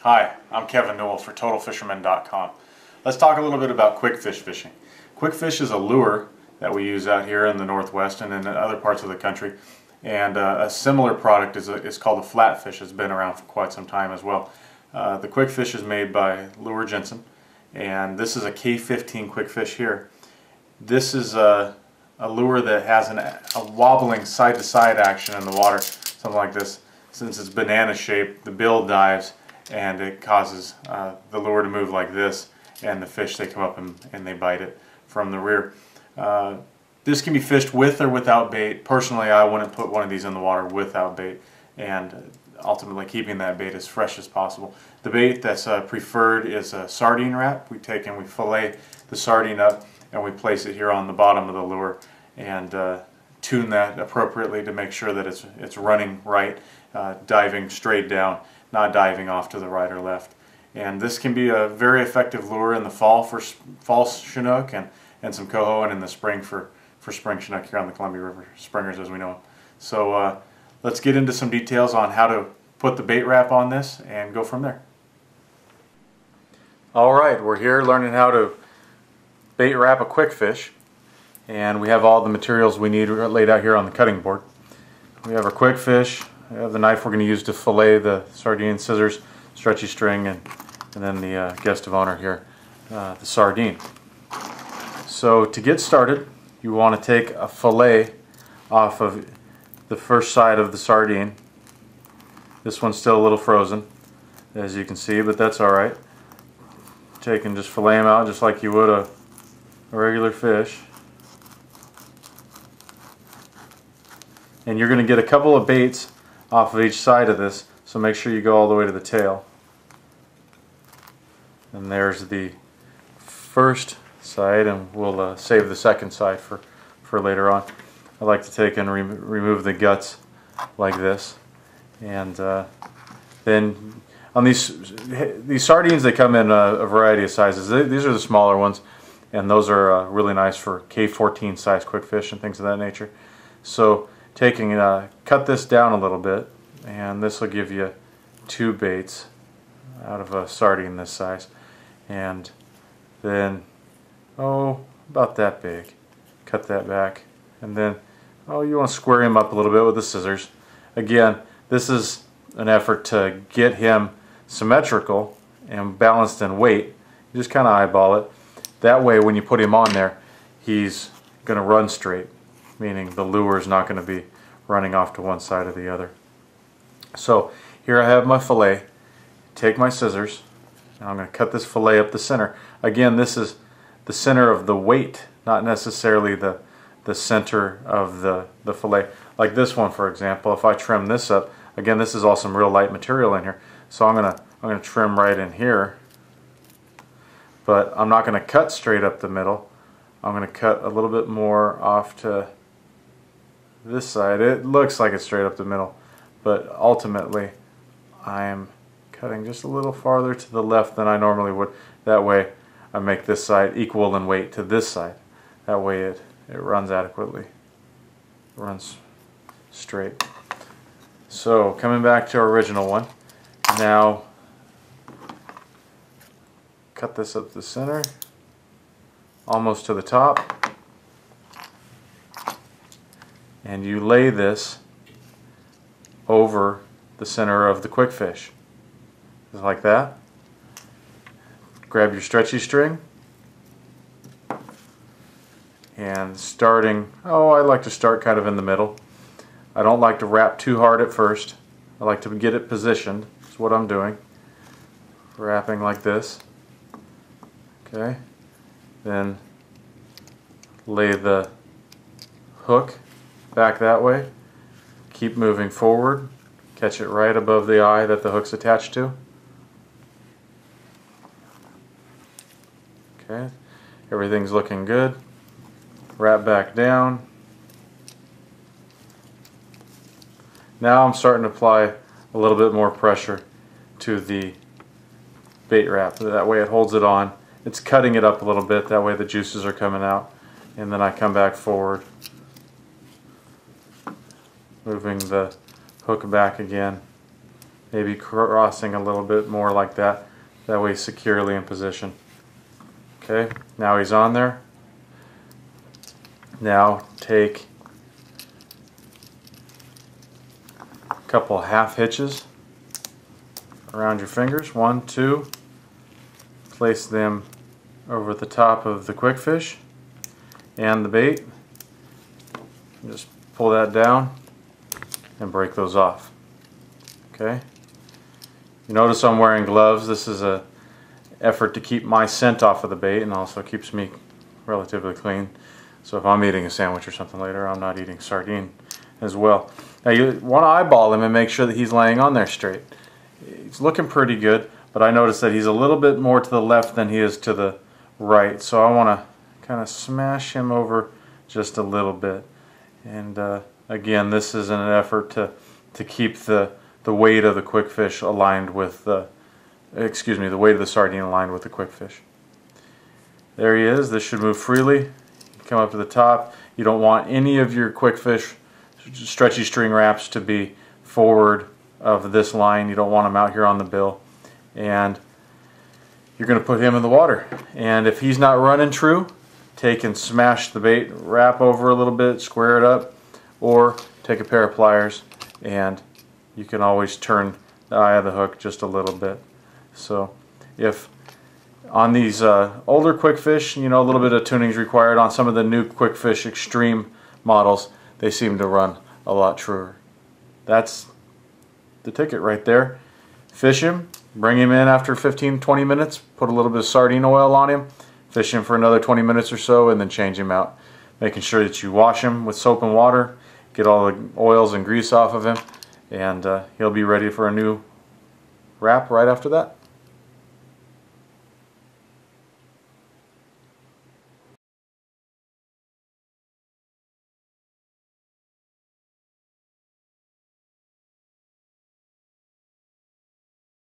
Hi, I'm Kevin Newell for TotalFisherman.com. Let's talk a little bit about Kwikfish fishing. Kwikfish is a lure that we use out here in the Northwest and in other parts of the country. And a similar product is called the Flatfish. It's been around for quite some time as well. The Kwikfish is made by Lure Jensen, and this is a K15 Kwikfish here. This is a lure that has a wobbling side-to-side action in the water, something like this. Since it's banana shaped, the bill dives and it causes the lure to move like this, and the fish, they come up and they bite it from the rear. This can be fished with or without bait. Personally, I wouldn't put one of these in the water without bait, and ultimately keeping that bait as fresh as possible. The bait that's preferred is a sardine wrap. We take and we fillet the sardine up and we place it here on the bottom of the lure and tune that appropriately to make sure that it's running right, diving straight down, not diving off to the right or left. And this can be a very effective lure in the fall for fall chinook and some coho, and in the spring for spring chinook here on the Columbia River springers as we know them. So let's get into some details on how to put the bait wrap on this and go from there. Alright, we're here learning how to bait wrap a Kwikfish, and we have all the materials we need laid out here on the cutting board. We have our Kwikfish, we have the knife we're going to use to fillet the sardine, scissors, stretchy string, and then the guest of honor here, the sardine. So to get started, you want to take a fillet off of the first side of the sardine. This one's still a little frozen, as you can see, but that's alright. Take and just fillet them out just like you would a regular fish. And you're going to get a couple of baits off of each side of this, so make sure you go all the way to the tail. And there's the first side, and we'll save the second side for later on. I like to take and remove the guts like this, and then on these sardines, they come in a variety of sizes. These are the smaller ones, and those are really nice for K14 size Kwikfish and things of that nature. So taking cut this down a little bit, and this will give you 2 baits out of a sardine this size, and then about that big, cut that back, and then you want to square him up a little bit with the scissors. Again, this is an effort to get him symmetrical and balanced in weight. You just kind of eyeball it. That way when you put him on there, he's going to run straight, meaning the lure is not going to be running off to one side or the other. So here I have my fillet. Take my scissors, and I'm going to cut this fillet up the center. Again, this is the center of the weight, not necessarily the center of the fillet. Like this one, for example, if I trim this up, again, this is all some real light material in here, so I'm gonna trim right in here, but I'm not going to cut straight up the middle. I'm going to cut a little bit more off to this side. It looks like it's straight up the middle, but ultimately I'm cutting just a little farther to the left than I normally would. That way I make this side equal in weight to this side. That way it runs adequately, runs straight. So coming back to our original one, now cut this up the center, almost to the top, and you lay this over the center of the Kwikfish, just like that. Grab your stretchy string, and starting, I like to start kind of in the middle. I don't like to wrap too hard at first. I like to get it positioned. That's what I'm doing. Wrapping like this. Okay. Then lay the hook back that way. Keep moving forward. Catch it right above the eye that the hook's attached to. Okay. Everything's looking good. Wrap back down. Now I'm starting to apply a little bit more pressure to the bait wrap. That way it holds it on. It's cutting it up a little bit, that way the juices are coming out. And then I come back forward, moving the hook back again, maybe crossing a little bit more like that. That way securely in position. Okay, now he's on there. Now take a couple half hitches around your fingers. 1, 2. Place them over the top of the Kwikfish and the bait. Just pull that down and break those off. Okay. You notice I'm wearing gloves. This is an effort to keep my scent off of the bait and also keeps me relatively clean. So if I'm eating a sandwich or something later, I'm not eating sardine as well. Now you want to eyeball him and make sure that he's laying on there straight. He's looking pretty good, but I notice that he's a little bit more to the left than he is to the right. So I want to kind of smash him over just a little bit. And again, this is an effort to keep the weight of the Kwikfish aligned with the, the weight of the sardine aligned with the Kwikfish. There he is. This should move freely. Come up to the top. You don't want any of your Kwikfish stretchy string wraps to be forward of this line. You don't want them out here on the bill. And you're going to put him in the water. And if he's not running true, take and smash the bait, wrap over a little bit, square it up, or take a pair of pliers and you can always turn the eye of the hook just a little bit. So if on these older Kwikfish, you know, a little bit of tuning is required. On some of the new Kwikfish Extreme models, they seem to run a lot truer. That's the ticket right there. Fish him, bring him in after 15-20 minutes, put a little bit of sardine oil on him, fish him for another 20 minutes or so, and then change him out. Making sure that you wash him with soap and water, get all the oils and grease off of him, and he'll be ready for a new wrap right after that.